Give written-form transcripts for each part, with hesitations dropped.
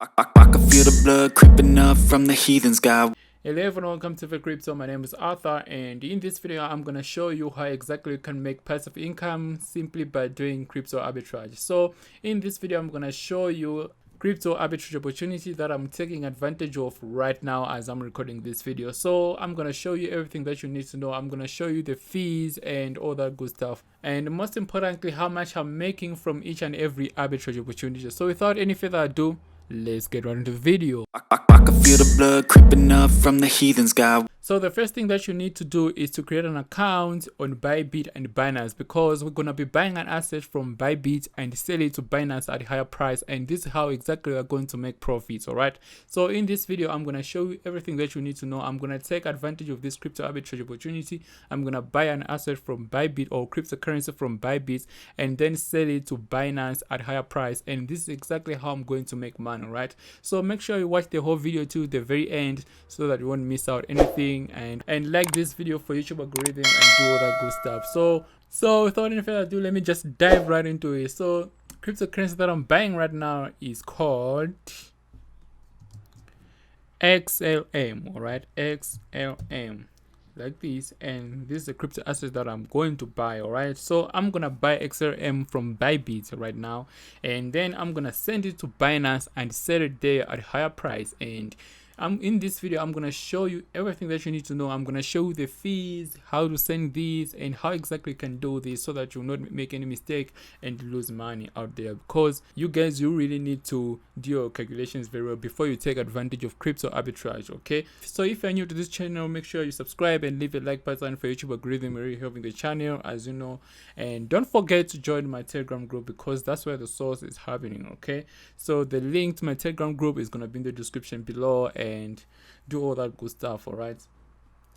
I can feel the blood creeping up from the heathens, God. Hello everyone, welcome to the Crypto. My name is Arthur, and in this video I'm gonna show you how exactly you can make passive income simply by doing crypto arbitrage. So in this video I'm gonna show you crypto arbitrage opportunity that I'm taking advantage of right now as I'm recording this video. So I'm gonna show you everything that you need to know. I'm gonna show you the fees and all that good stuff, and most importantly how much I'm making from each and every arbitrage opportunity. So without any further ado, let's get right into the video. I can feel the blood creeping up from the heathens, God. So the first thing that you need to do is to create an account on BYBIT and Binance, because we're going to be buying an asset from BYBIT and sell it to Binance at a higher price, and this is how exactly we're going to make profits. All right, so in this video I'm going to show you everything that you need to know. I'm going to take advantage of this crypto arbitrage opportunity. I'm going to buy an asset from BYBIT or cryptocurrency from BYBIT and then sell it to Binance at higher price, and this is exactly how I'm going to make money. Right, so make sure you watch the whole video to the very end so that you won't miss out anything, and like this video for YouTube algorithm and do all that good stuff. So without any further ado, let me just dive right into it. So cryptocurrency that I'm buying right now is called XLM. All right, XLM, like this, and this is a crypto asset that I'm going to buy. All right, so I'm gonna buy XLM from BYBIT right now, and then I'm gonna send it to Binance and sell it there at a higher price. And in this video I'm gonna show you everything that you need to know. I'm gonna show you the fees, how to send these, and how exactly you can do this so that you will not make any mistake and lose money out there, because you guys, you really need to do your calculations very well before you take advantage of crypto arbitrage. Okay, so if you're new to this channel, make sure you subscribe and leave a like button for YouTube algorithm, really helping the channel, as you know. And don't forget to join my Telegram group, because that's where the source is happening. Okay, so the link to my Telegram group is gonna be in the description below, and do all that good stuff. All right,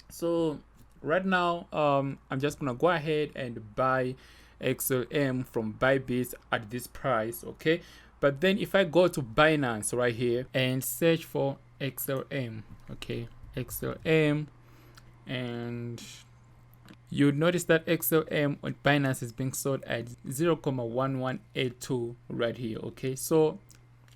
so right now I'm just gonna go ahead and buy XLM from BYBIT at this price. Okay, but then if I go to Binance right here and search for XLM, okay, XLM, and you notice that XLM on Binance is being sold at 0.1182 right here. Okay, so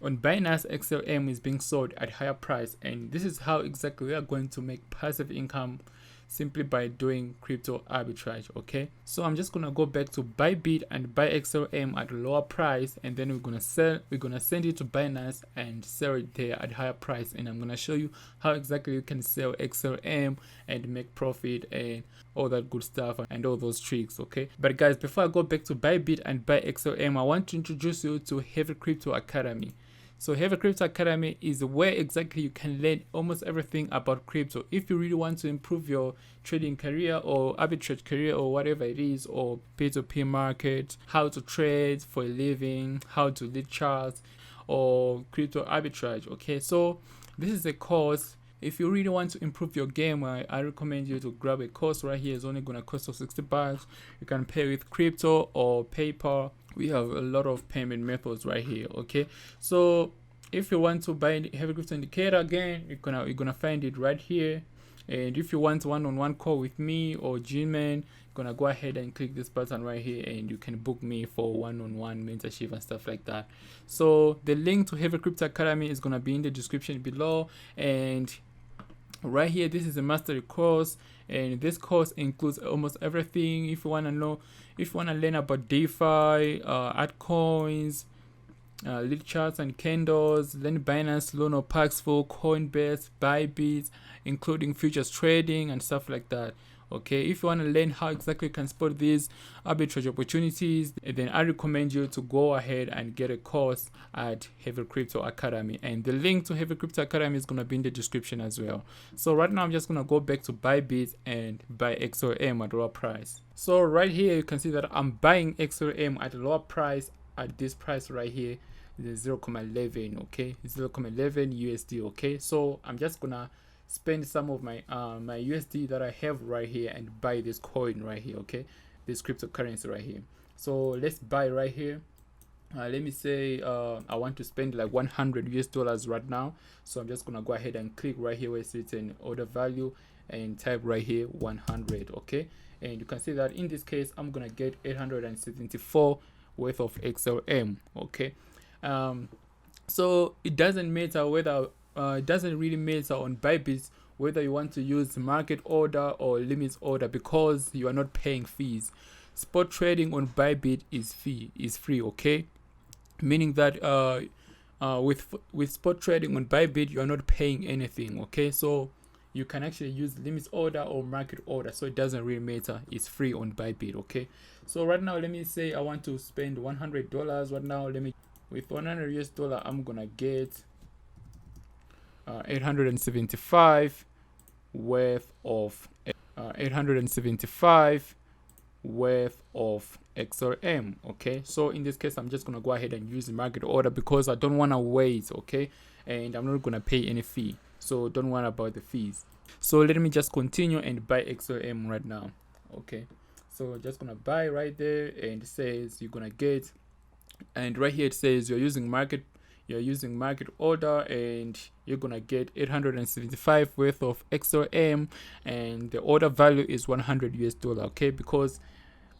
on Binance, XLM is being sold at higher price, and this is how exactly we are going to make passive income simply by doing crypto arbitrage. Okay, so I'm just gonna go back to BYBIT and buy XLM at a lower price, and then we're gonna send it to Binance and sell it there at higher price. And I'm gonna show you how exactly you can sell XLM and make profit and all that good stuff and all those tricks. Okay, but guys, before I go back to BYBIT and buy XLM, I want to introduce you to Heavy Crypto Academy. So Heavy Crypto Academy is where exactly you can learn almost everything about crypto. If you really want to improve your trading career or arbitrage career or whatever it is, or peer-to-peer market, how to trade for a living, how to lead charts, or crypto arbitrage. Okay, so this is a course. If you really want to improve your game, I recommend you to grab a course right here. It's only gonna cost you $60. You can pay with crypto or PayPal. We have a lot of payment methods right here. Okay, so if you want to buy Heavy Crypto Indicator, again, you're gonna find it right here. And if you want one-on-one call with me or G-Man, gonna go ahead and click this button right here, and you can book me for one-on-one mentorship and stuff like that. So the link to Heavy Crypto Academy is gonna be in the description below, and right here, this is a mastery course, and this course includes almost everything. If you want to learn about DeFi, altcoins, lead charts and candles, learn Binance, Loan, Paxful, Coinbase, BYBIT, including futures trading and stuff like that. Okay, if you want to learn how exactly you can spot these arbitrage opportunities, then I recommend you to go ahead and get a course at Heavy Crypto Academy, and the link to Heavy Crypto Academy is going to be in the description as well. So right now I'm just going to go back to BYBIT and buy XLM at a lower price. So right here you can see that I'm buying XLM at a lower price, at this price right here, the 0.11. okay, 0.11 USD. okay, so I'm just gonna spend some of my my USD that I have right here and buy this coin right here. Okay, this cryptocurrency right here. So let's buy right here. Let me say I want to spend like $100 right now, so I'm just gonna go ahead and click right here where it's written order value and type right here 100. Okay, and you can see that in this case I'm gonna get 874 worth of XLM. Okay, So it doesn't matter whether it doesn't really matter on BYBIT whether you want to use market order or limit order, because you are not paying fees. Spot trading on BYBIT is free, okay? Meaning that with spot trading on BYBIT, you are not paying anything, okay? So you can actually use limit order or market order, so it doesn't really matter. It's free on BYBIT, okay? So right now, let me say I want to spend $100 right now. With 100 US dollar, I'm gonna get 875 worth of 875 worth of XRM, okay? So in this case, I'm just gonna go ahead and use the market order because I don't want to wait, okay? And I'm not gonna pay any fee, so don't worry about the fees. So let me just continue and buy XRM right now, okay? So just gonna buy right there, and it says you're gonna get, and right here it says you're using market order, and you're gonna get 875 worth of XRM, and the order value is 100 US dollar, okay? Because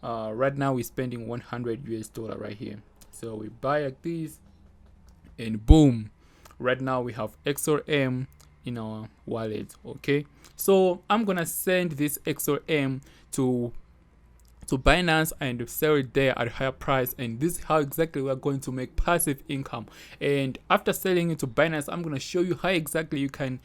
right now we're spending 100 US dollar right here. So we buy like this, and boom, right now we have XRM in our wallet, okay? So I'm gonna send this XRM to Binance and sell it there at a higher price, and this is how exactly we are going to make passive income. And after selling it to Binance, I'm going to show you how exactly you can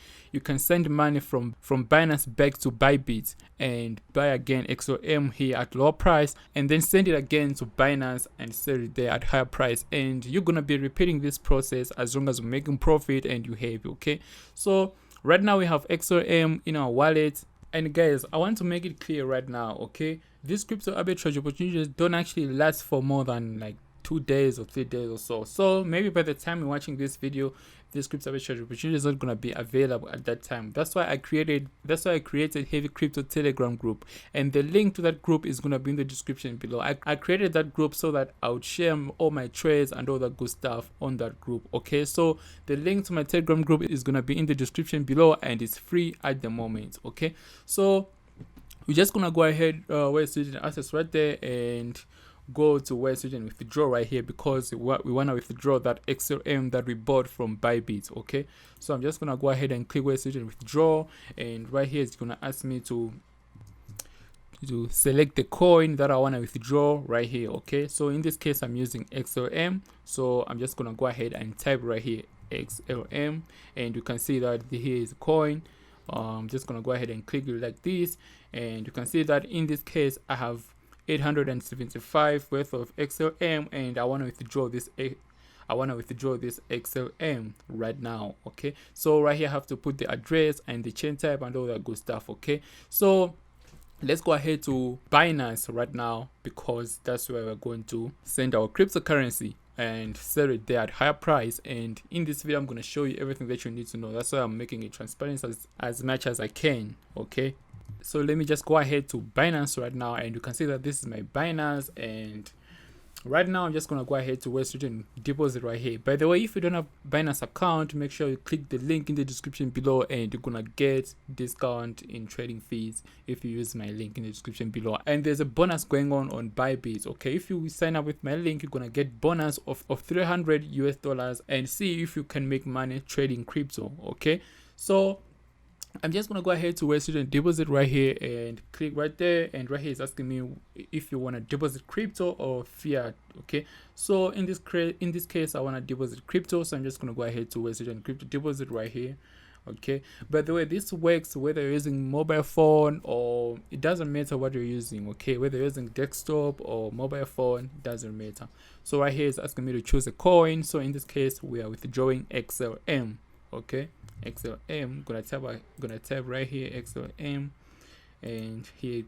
send money from Binance back to BYBIT and buy again XOM here at lower price, and then send it again to Binance and sell it there at higher price. And you're going to be repeating this process as long as you're making profit and you have, okay? So right now we have XOM in our wallet. And guys, I want to make it clear right now, okay? These crypto arbitrage opportunities don't actually last for more than like 2 days or 3 days or so. So maybe by the time you're watching this video, this crypto arbitrage opportunity is not gonna be available at that time. That's why I created Heavy Crypto Telegram group, and the link to that group is gonna be in the description below. I created that group so that I would share all my trades and all that good stuff on that group. Okay, so the link to my Telegram group is gonna be in the description below, and it's free at the moment. Okay, so we're just gonna go ahead where student access right there and go to where student withdraw right here, because we want to withdraw that XRM that we bought from BYBIT. Okay, so I'm just gonna go ahead and click where student withdraw, and right here it's gonna ask me to select the coin that I want to withdraw right here. Okay, so in this case I'm using XRM, so I'm just gonna go ahead and type right here XRM, and you can see that here is a coin. I'm just gonna go ahead and click it like this, and you can see that in this case I have 875 worth of XLM, and I want to withdraw this XLM right now. Okay, so right here I have to put the address and the chain type and all that good stuff. Okay, so let's go ahead to Binance right now, because that's where we're going to send our cryptocurrency and sell it there at higher price. And in this video I'm going to show you everything that you need to know. That's why I'm making it transparent as much as I can. Okay, so let me just go ahead to Binance right now, and you can see that this is my Binance, and right now I'm just gonna go ahead to where student deposit right here. By the way, if you don't have Binance account, make sure you click the link in the description below, and you're gonna get discount in trading fees if you use my link in the description below. And there's a bonus going on BYBIT. Okay, if you sign up with my link, you're gonna get bonus of 300 US dollars, and see if you can make money trading crypto. Okay, so I'm just gonna go ahead to where student deposit right here and click right there, and right here is asking me if you want to deposit crypto or fiat. Okay, so in this case I want to deposit crypto, so I'm just gonna go ahead to where student crypto deposit right here. Okay, by the way, this works whether you're using mobile phone, or it doesn't matter what you're using. Okay, whether you're using desktop or mobile phone, it doesn't matter. So right here is asking me to choose a coin, so in this case we are withdrawing XLM. Okay, XLM, gonna tap right here XLM, and here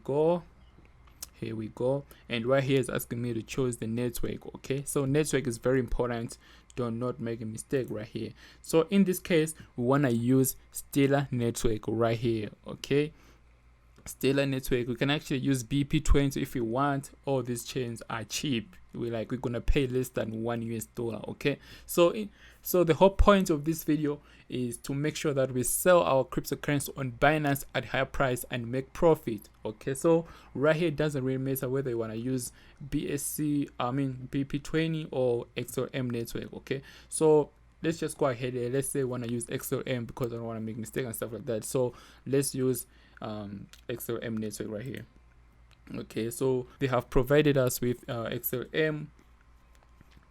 we go, and right here is asking me to choose the network. Okay, so network is very important, do not make a mistake right here. So in this case we want to use Stellar network right here. Okay, Stellar network. We can actually use BP20 if you want. All these chains are cheap. We're gonna pay less than $1 US. Okay, so the whole point of this video is to make sure that we sell our cryptocurrency on Binance at higher price and make profit. Okay, so right here it doesn't really matter whether you want to use BP20 or XOM network. Okay, so let's just go ahead and let's say we want to use XLM because I don't want to make mistakes and stuff like that. So let's use XLM network right here. Okay, so they have provided us with XLM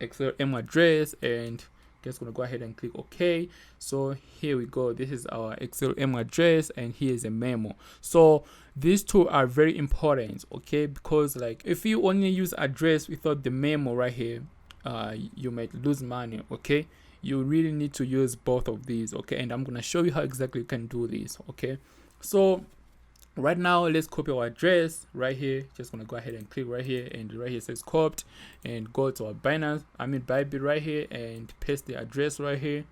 address, and just gonna go ahead and click OK. So here we go. This is our XLM address, and here is a memo. So these two are very important, okay, because like if you only use address without the memo right here, you might lose money. Okay, you really need to use both of these. Okay, and I'm gonna show you how exactly you can do this. Okay, so right now let's copy our address right here. Just gonna go ahead and click right here, and right here says copied, and go to our BYBIT right here and paste the address right here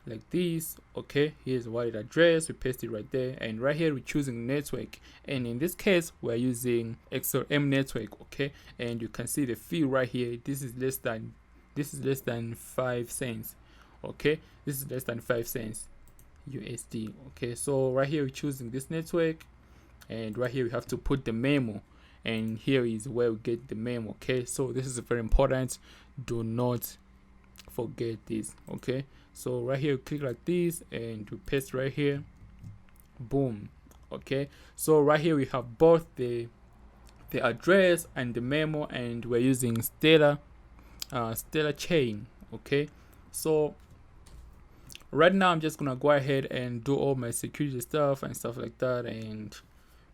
like this. Okay, here's the wallet address, we paste it right there, and right here we're choosing network, and in this case we're using XLM network. Okay, and you can see the fee right here. This is less than 5 cents. Okay, this is less than 5 cents USD. Okay, so right here we're choosing this network, and right here we have to put the memo, and here is where we get the memo. Okay, so this is very important, do not forget this. Okay, so right here we click like this and we paste right here, boom. Okay, so right here we have both the address and the memo, and we're using Stellar chain. Okay, so right now I'm just gonna go ahead and do all my security stuff and stuff like that, and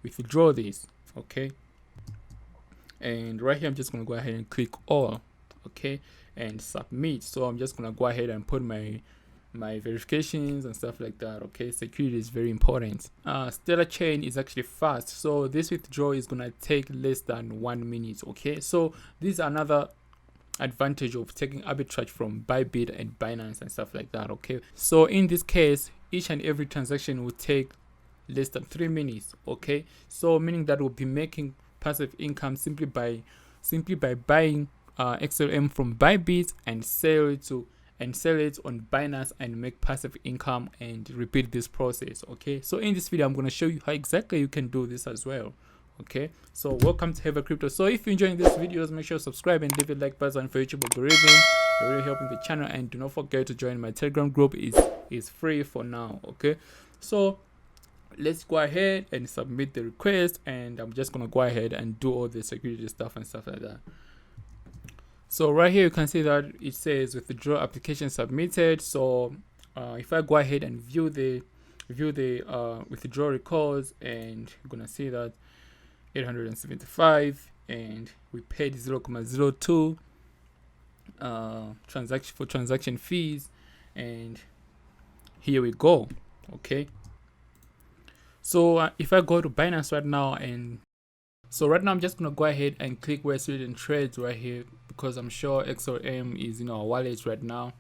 withdraw this. Okay, and right here I'm just gonna go ahead and click all. Okay, and submit. So I'm just gonna go ahead and put my verifications and stuff like that. Okay, security is very important. Stellar chain is actually fast, so this withdrawal is gonna take less than 1 minute. Okay, so this is another advantage of taking arbitrage from BYBIT and Binance and stuff like that. Okay, so in this case each and every transaction will take less than 3 minutes. Okay, so meaning that we'll be making passive income simply by buying XLM from BYBIT and sell it on Binance and make passive income and repeat this process. Okay, so in this video I'm going to show you how exactly you can do this as well. Okay, so welcome to Heavy Crypto. So if you're enjoying these videos, make sure to subscribe and leave a like button for YouTube algorithm. You're really helping the channel, and do not forget to join my Telegram group. Is free for now. Okay, so let's go ahead and submit the request, and I'm just gonna go ahead and do all the security stuff and stuff like that. So right here you can see that it says withdraw application submitted. So if I go ahead and view the withdrawal records, and you're gonna see that 875, and we paid 0.02 transaction fees, and here we go. Okay, so if I go to Binance right now, and so right now I'm just gonna go ahead and click where student trades right here, because I'm sure XLM is in our wallet right now.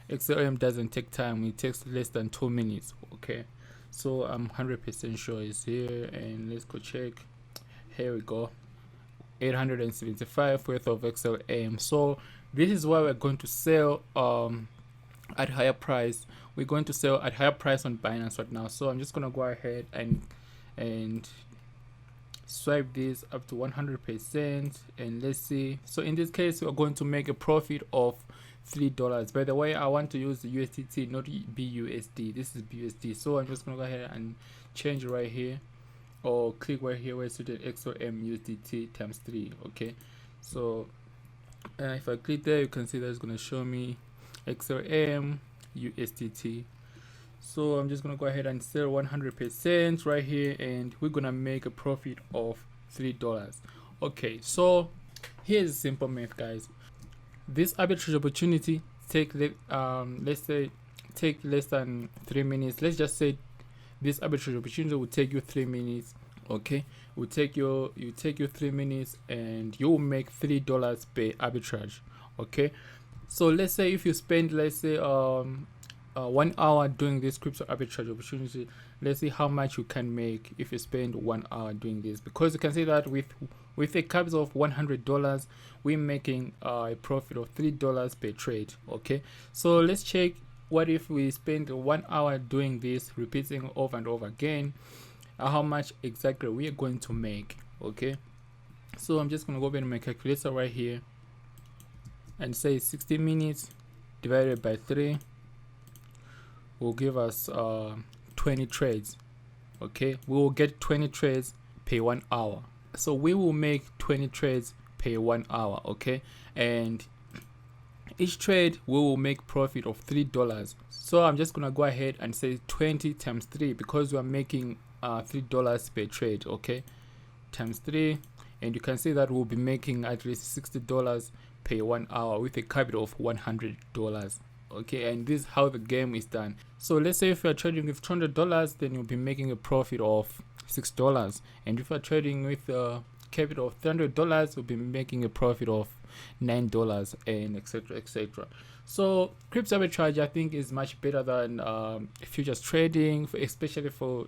XLM doesn't take time, it takes less than 2 minutes. Okay, so I'm 100% sure it's here, and let's go check. Here we go, 875 worth of XLM. So this is why we're going to sell at higher price. We're going to sell at higher price on Binance right now. So I'm just gonna go ahead and swipe this up to 100%, and let's see. So in this case we're going to make a profit of $3. By the way, I want to use the USDT, not BUSD. This is BUSD. So I'm just gonna go ahead and change right here, or click right here where it's written XLM USDT times 3. Okay, so if I click there, you can see that it's gonna show me XLM USDT. So I'm just gonna go ahead and sell 100% right here, and we're gonna make a profit of $3. Okay, so here's a simple math, guys. This arbitrage opportunity let's say take less than 3 minutes. Let's just say this arbitrage opportunity will take you 3 minutes. Okay, will take you 3 minutes, and you will make $3 per arbitrage. Okay, so let's say if you spend, let's say 1 hour doing this crypto arbitrage opportunity, let's see how much you can make if you spend 1 hour doing this, because you can see that with a capital of $100 we're making a profit of $3 per trade. Okay, so let's check what if we spend 1 hour doing this, repeating over and over again, how much exactly we are going to make. Okay, so I'm just gonna go over to my calculator right here and say 60 minutes divided by 3 will give us 20 trades. Okay, we will get 20 trades per 1 hour. So we will make 20 trades per 1 hour. Okay, and each trade we will make profit of $3. So I'm just gonna go ahead and say 20 times 3 because we are making $3 per trade. Okay, times 3, and you can see that we'll be making at least $60 per 1 hour with a capital of $100. Okay, and this is how the game is done. So let's say if you're trading with $200, then you'll be making a profit of $6, and if you're trading with a capital of $300, you'll be making a profit of $9, and etc, etc. So crypto arbitrage, I think, is much better than futures trading, especially for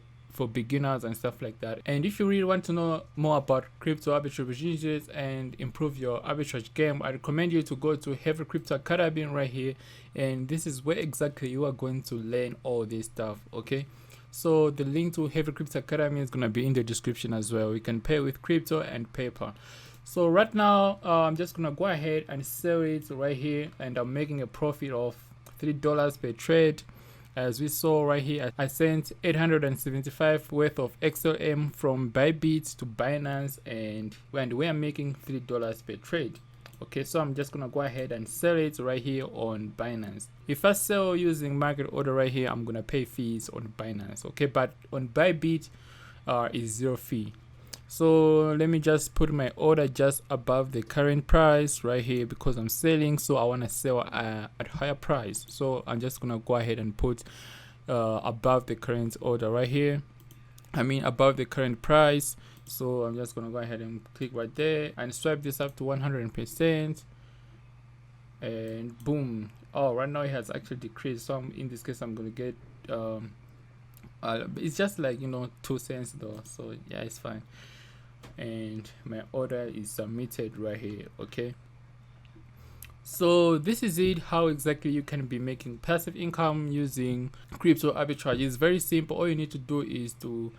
beginners and stuff like that. And if you really want to know more about crypto arbitrage and improve your arbitrage game, I recommend you to go to Heavy Crypto Academy right here, and this is where exactly you are going to learn all this stuff. Okay, so the link to Heavy Crypto Academy is going to be in the description as well. You can pay with crypto and PayPal. So right now I'm just gonna go ahead and sell it right here, and I'm making a profit of $3 per trade. As we saw right here, I sent 875 worth of XLM from BYBIT to Binance, and we are making $3 per trade. Okay, so I'm just gonna go ahead and sell it right here on Binance. If I sell using market order right here, I'm gonna pay fees on Binance. Okay, but on BYBIT is 0 fee. So let me just put my order just above the current price right here because I'm selling, so I want to sell at higher price. So I'm just gonna go ahead and put above the current order right here, above the current price. So I'm just gonna go ahead and click right there and swipe this up to 100%, and boom. Oh, right now it has actually decreased, so in this case I'm gonna get it's just like 2 cents though, so yeah, it's fine. And my order is submitted right here. Okay, so this is it, how exactly you can be making passive income using crypto arbitrage. It's very simple. All you need to do is to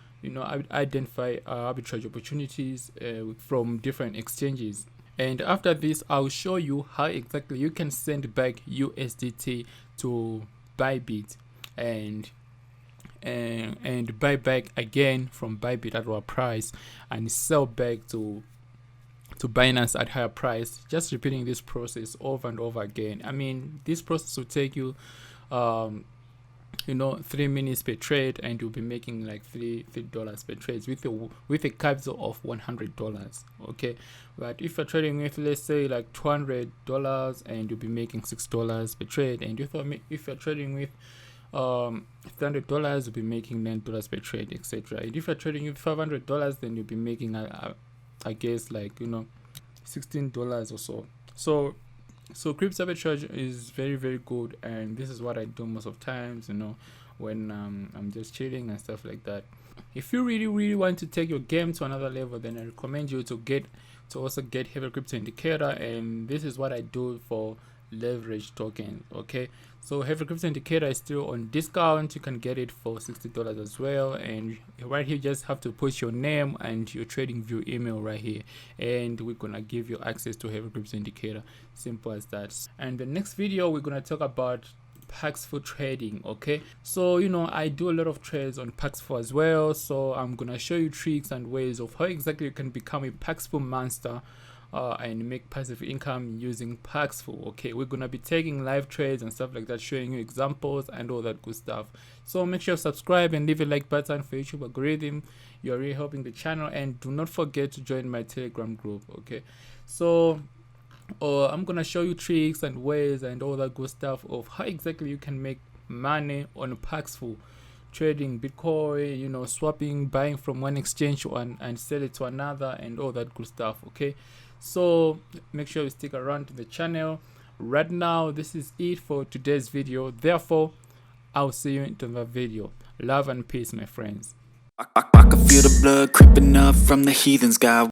identify arbitrage opportunities from different exchanges, and after this I'll show you how exactly you can send back USDT to BYBIT and buy back again from BYBIT at lower price and sell back to Binance at higher price, just repeating this process over and over again. This process will take you 3 minutes per trade, and you'll be making like $3 per trade with a capital of $100. Okay, but if you're trading with, let's say, like $200, and you'll be making $6 per trade, and if you're trading with $300, you'll be making $9 per trade, etc. And if you're trading with $500, then you'll be making I guess like $16 or so. So crypto arbitrage is very, very good, and this is what I do most of times, when I'm just chilling and stuff like that. If you really want to take your game to another level, then I recommend you to also get Heavy Crypto Indicator, and this is what I do for leverage tokens. Okay, so Heavy Crypto Indicator is still on discount. You can get it for $60 as well, and right here you just have to put your name and your trading view email right here, and we're gonna give you access to Heavy Crypto Indicator. Simple as that. And the next video we're gonna talk about Paxful trading. Okay, so I do a lot of trades on Paxful as well, so I'm gonna show you tricks and ways of how exactly you can become a Paxful monster and make passive income using Paxful. Okay, we're gonna be taking live trades and stuff like that, showing you examples and all that good stuff. So make sure to subscribe and leave a like button for YouTube algorithm. You're really helping the channel, and do not forget to join my Telegram group. Okay, so I'm gonna show you tricks and ways and all that good stuff of how exactly you can make money on Paxful, trading Bitcoin, swapping, buying from one exchange and sell it to another, and all that good stuff. Okay, so make sure you stick around to the channel. Right now, this is it for today's video. Therefore, I'll see you in the video. Love and peace, my friends. I can feel the blood creeping up from the heathens, God.